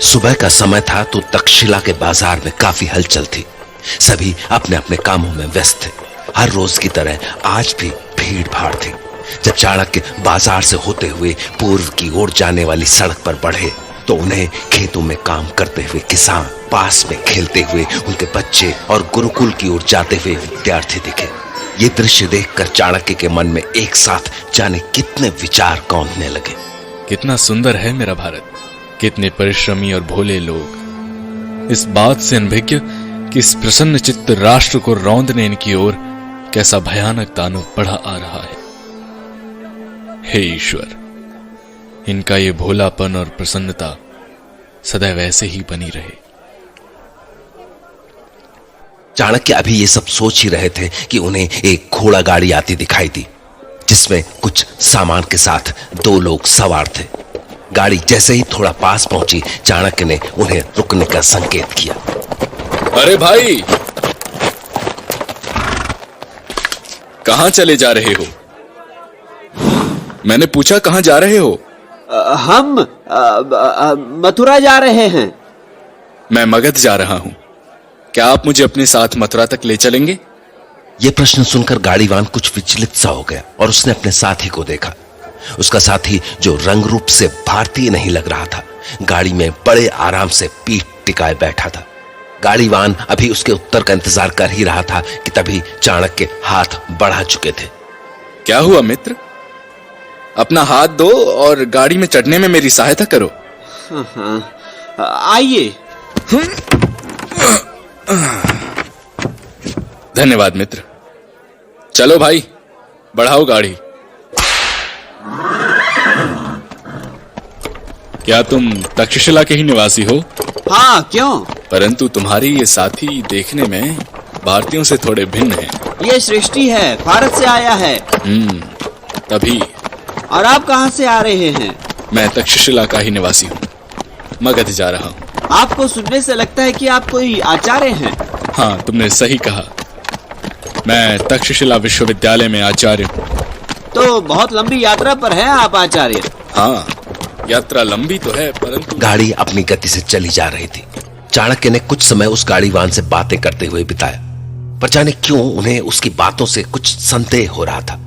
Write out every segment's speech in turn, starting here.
सुबह का समय था तो तक्षशिला के बाजार में काफी हलचल थी। सभी अपने अपने कामों में व्यस्त थे। हर रोज की तरह आज भी भीड़ भाड़ थी। जब चाणक्य बाजार से होते हुए पूर्व की ओर जाने वाली सड़क पर बढ़े तो उन्हें खेतों में काम करते हुए किसान, पास में खेलते हुए उनके बच्चे और गुरुकुल की ओर जाते हुए विद्यार्थी दिखे। ये दृश्य देखकर चाणक्य के मन में एक साथ जाने कितने विचार कौंधने लगे। कितना सुंदर है मेरा भारत, कितने परिश्रमी और भोले लोग। इस बात से अनभिज्ञ कि इस प्रसन्न चित्त राष्ट्र को रौंदने इनकी ओर कैसा भयानक दानव बढ़ा आ रहा है। हे ईश्वर, इनका ये भोलापन और प्रसन्नता सदैव ऐसे ही बनी रहे। चाणक्य अभी ये सब सोच ही रहे थे कि उन्हें एक घोड़ा गाड़ी आती दिखाई दी, जिसमें कुछ सामान के साथ 2 लोग सवार थे। गाड़ी जैसे ही थोड़ा पास पहुंची, चाणक्य ने उन्हें रुकने का संकेत किया। अरे भाई, कहां चले जा रहे हो? मैंने पूछा कहां जा रहे हो? हम मथुरा जा रहे हैं। मैं मगध जा रहा हूं। क्या आप मुझे अपने साथ मथुरा तक ले चलेंगे? यह प्रश्न सुनकर गाड़ीवान कुछ विचलित सा हो गया और उसने अपने साथी को देखा। उसका साथी, जो रंग रूप से भारतीय नहीं लग रहा था, गाड़ी में बड़े आराम से पीठ टिकाए बैठा था। गाड़ीवान अभी उसके उत्तर का इंतजार कर ही रहा था कि तभी चाणक्य हाथ बढ़ा चुके थे। क्या हुआ मित्र? अपना हाथ दो और गाड़ी में चढ़ने में मेरी सहायता करो। आइए। धन्यवाद मित्र। चलो भाई, बढ़ाओ गाड़ी। क्या तुम तक्षशिला के ही निवासी हो? हाँ, क्यों? परंतु तुम्हारी ये साथी देखने में भारतीयों से थोड़े भिन्न है। ये सृष्टि है, भारत से आया है। तभी। और आप कहाँ से आ रहे हैं? मैं तक्षशिला का ही निवासी हूँ, मगध जा रहा हूँ। आपको सुनने से लगता है कि आप कोई आचार्य हैं। हाँ, तुमने सही कहा। मैं तक्षशिला विश्वविद्यालय में आचार्य हूँ। तो बहुत लंबी यात्रा पर है आप आचार्य। हाँ, यात्रा लंबी तो है, परंतु गाड़ी अपनी गति से चली जा रही थी। चाणक्य ने कुछ समय उस गाड़ीवान से बातें करते हुए बिताया, पर जाने क्यों उन्हें उसकी बातों से कुछ संदेह हो रहा था।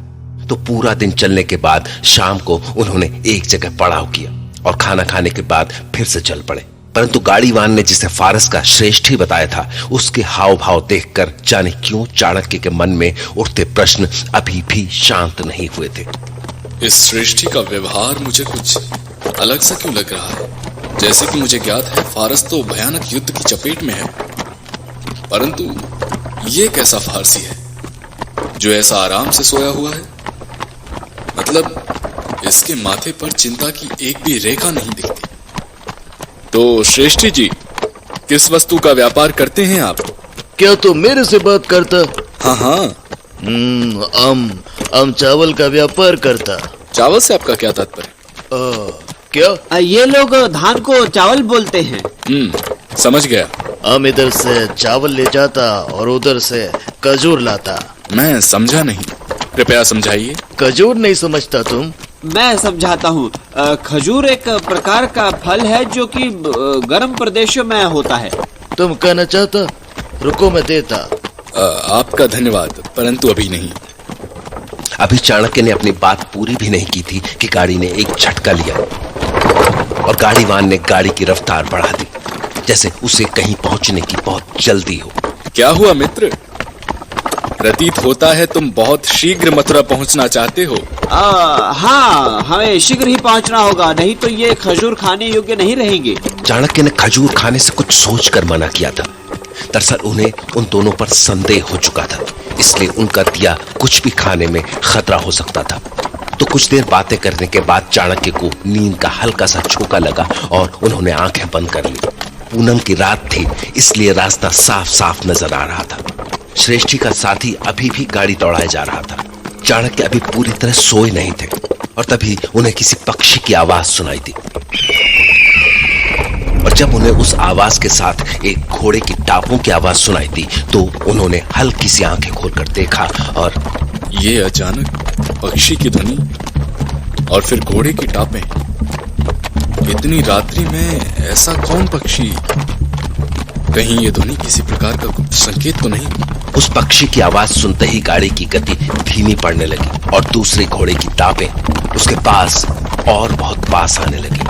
तो पूरा दिन चलने के बाद शाम को उन्होंने एक जगह पड़ाव किया और खाना खाने के बाद फिर से चल पड़े। परंतु गाड़ीवान ने जिसे फारस का श्रेष्ठ ही बताया था, उसके हाव भाव देखकर जाने क्यों चाणक्य के मन में उठते प्रश्न अभी भी शांत नहीं हुए थे। इस श्रेष्ठी का व्यवहार मुझे कुछ अलग सा क्यों लग रहा है? जैसे कि मुझे ज्ञात है फारस तो भयानक युद्ध की चपेट में है, परंतु ये कैसा फारसी है जो ऐसा आराम से सोया हुआ है? मतलब इसके माथे पर चिंता की एक भी रेखा नहीं दिखती। तो श्रेष्ठी जी, किस वस्तु का व्यापार करते हैं आप? क्या तो मेरे से बात करता? हाँ। हम चावल का व्यापार करता। चावल से आपका क्या तात्पर्य? क्या? ये लोग धान को चावल बोलते हैं। समझ गया। हम इधर से चावल ले जाता और उधर से खजूर लाता। मैं समझा नहीं, कृपया समझाइए। खजूर नहीं समझता तुम? मैं समझाता हूँ। खजूर एक प्रकार का फल है जो कि गर्म प्रदेशों में होता है। तुम कहना चाहता? रुको, मैं देता। आपका धन्यवाद, परंतु अभी नहीं। अभी चाणक्य ने अपनी बात पूरी भी नहीं की थी कि गाड़ी ने एक झटका लिया और गाड़ीवान ने गाड़ी की रफ्तार बढ़ा दी, जैसे उसे कहीं पहुंचने की बहुत जल्दी हो। क्या हुआ मित्र? प्रतीत होता है तुम बहुत शीघ्र मथुरा पहुंचना चाहते हो। हाँ, हमें शीघ्र ही पहुंचना होगा, नहीं तो ये खजूर खाने योग्य नहीं रहेंगे। चाणक्य ने खजूर खाने से कुछ सोचकर मना किया था। दरअसल उन्हें उन दोनों पर संदेह हो चुका था, इसलिए उनका दिया कुछ भी खाने में खतरा हो सकता था। तो कुछ देर बातें करने के बाद चाणक्य को नींद का हल्का सा झोंका लगा और उन्होंने आंखें बंद कर ली। पूनम की रात थी, इसलिए रास्ता साफ साफ नजर आ रहा था। श्रेष्ठी का साथी अभी भी गाड़ी दौड़ाए जा रहा था। चाणक्य अभी पूरी तरह सोए नहीं थे और तभी उन्हें किसी पक्षी की आवाज सुनाई दी। और जब उन्हें उस आवाज के साथ एक घोड़े की टापों की आवाज सुनाई दी तो उन्होंने हल्की सी आंखें खोलकर देखा और ये अचानक पक्षी की ध्वनि और फिर घोड़े की टापें। इतनी रात्रि में ऐसा कौन पक्षी? कहीं ये ध्वनि किसी प्रकार का गुप्त संकेत तो नहीं? उस पक्षी की आवाज सुनते ही गाड़ी की गति धीमी पड़ने लगी और दूसरे घोड़े की टापें उसके पास और बहुत पास आने लगी।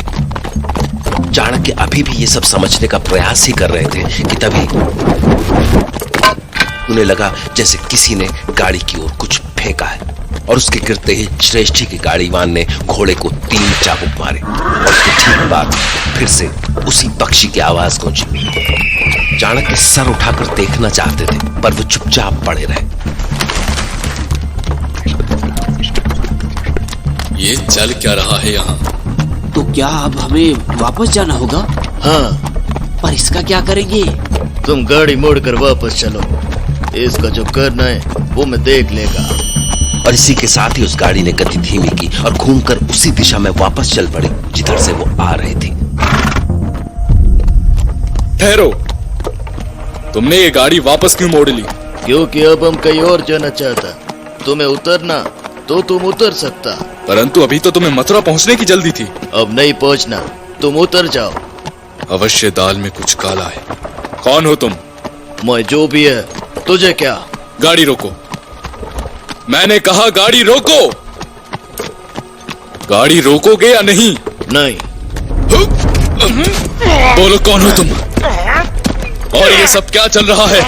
चाणक्य अभी भी ये सब समझने का प्रयास ही कर रहे थे कि तभी उन्हें लगा जैसे किसी ने गाड़ी की ओर कुछ फेंका है और उसके गिरते ही श्रेष्ठी की गाड़ीवान ने घोड़े को 3 चाबुक मारे और उसके ठीक बाद फिर से उसी पक्षी की आवाज गूंजी। चाणक्य सर उठाकर देखना चाहते थे पर वो चुपचाप पड़े रहे। ये चल क्या रहा है यहाँ? तो क्या अब हमें वापस जाना होगा? हाँ, पर इसका क्या करेंगे? तुम गाड़ी मोड़कर वापस चलो। इसका जो करना है वो मैं देख लेगा। और इसी के साथ ही उस गाड़ी ने गति धीमी की और घूमकर उसी दिशा में वापस चल पड़ी जिधर से वो आ रही थी। ठहरो, तुमने ये गाड़ी वापस क्यों मोड़ ली? क्योंकि अब हम कहीं और जाना चाहता। तुम्हें उतरना तो तुम उतर सकता, परंतु अभी तो तुम्हें मथुरा पहुंचने की जल्दी थी। अब नहीं पहुंचना, तुम उतर जाओ। अवश्य दाल में कुछ काला है। कौन हो तुम? मैं जो भी है, तुझे क्या? गाड़ी रोको, मैंने कहा गाड़ी रोको। गाड़ी रोकोगे या नहीं? नहीं। बोलो कौन हो तुम और ये सब क्या चल रहा है?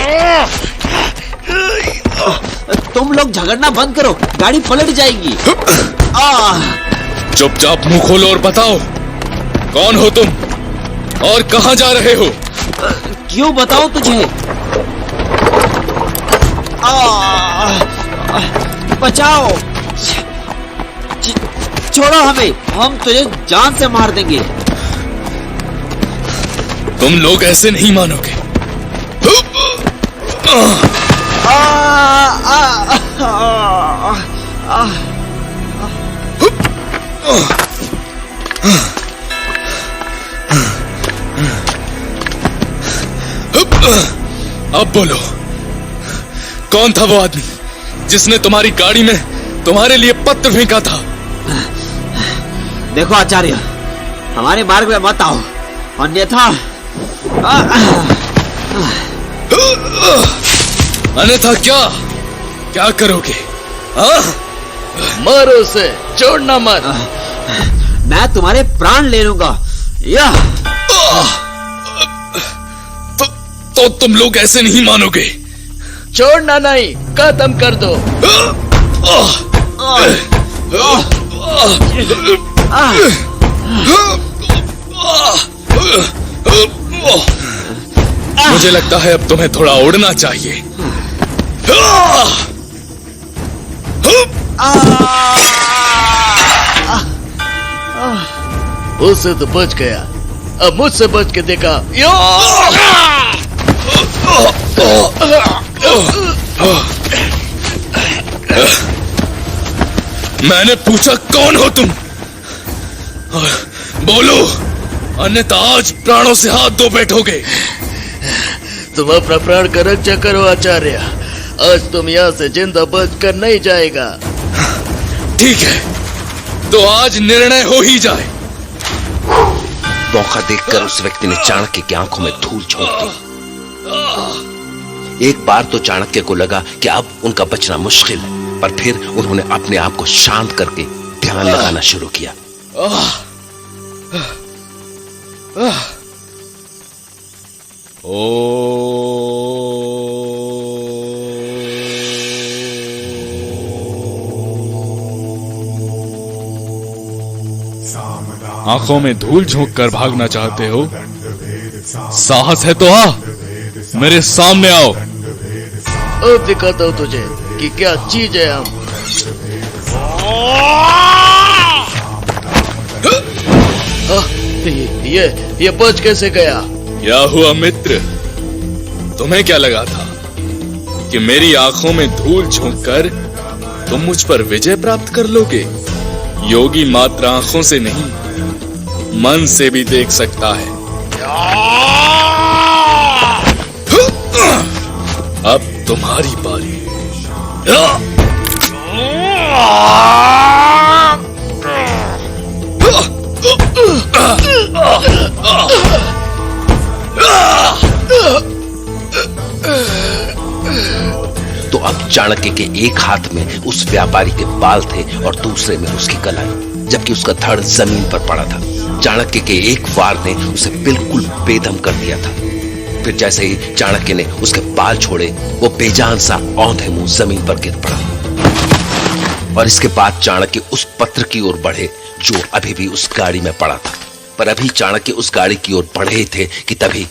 तुम लोग झगड़ना बंद करो, गाड़ी पलट जाएगी। चुपचाप मुंह खोलो और बताओ कौन हो तुम और कहां जा रहे हो? क्यों बताओ तुझे? बचाओ, छोड़ो हमें, हम तुझे जान से मार देंगे। तुम लोग ऐसे नहीं मानोगे। अब बोलो, कौन था वो आदमी जिसने तुम्हारी गाड़ी में तुम्हारे लिए पत्र फेंका था? देखो आचार्य, हमारे मार्ग में मत आओ, अन्यथा अन्यथा क्या क्या करोगे? मारो उसे, छोड़ना मत। मैं तुम्हारे प्राण ले लूंगा। यह तो तुम लोग ऐसे नहीं मानोगे। छोड़ना नहीं, खत्म कर दो। मुझे लगता है अब तुम्हें थोड़ा उड़ना चाहिए। उससे तो बच गया, अब मुझसे बच के देखा। मैंने पूछा कौन हो तुम? बोलो, अन्यथा आज प्राणों से हाथ धो बैठोगे। तुम अपना प्राण का रक्षा करो आचार्य, आज तुम यहाँ से जिंदा बच कर नहीं जाएगा। ठीक है, तो आज निर्णय हो ही जाए। मौका देखकर उस व्यक्ति ने चाणक्य की आंखों में धूल झोंक दी। एक बार तो चाणक्य को लगा कि अब उनका बचना मुश्किल है, पर फिर उन्होंने अपने आप को शांत करके ध्यान लगाना शुरू किया। आंखों में धूल झोंक कर भागना चाहते हो? साहस है तो आ, मेरे सामने आओ। अब दिखाता हूँ तुझे कि क्या चीज है हम। ये बच कैसे गया? क्या हुआ मित्र, तुम्हें क्या लगा था कि मेरी आंखों में धूल झोंककर तुम मुझ पर विजय प्राप्त कर लोगे? योगी मात्र आंखों से नहीं, मन से भी देख सकता है। अब तुम्हारी बारी। तो अब चाणक्य के एक हाथ में उस व्यापारी के बाल थे और दूसरे में उसकी कलाई, जबकि उसका धड़ जमीन पर पड़ा था। चाणक्य के एक वार ने उसे बिल्कुल बेदम कर दिया था। फिर जैसे ही चाणक्य ने उसके बाल छोड़े, वो बेजान सा औंधे मुंह जमीन पर गिर पड़ा। और इसके बाद चाणक्य उस पत्र की ओर बढ़े जो अभी भी उस गाड़ी में पड़ा था। पर अभी चाणक्य उस गाड़ी की ओर बढ़े ही थे कि तभी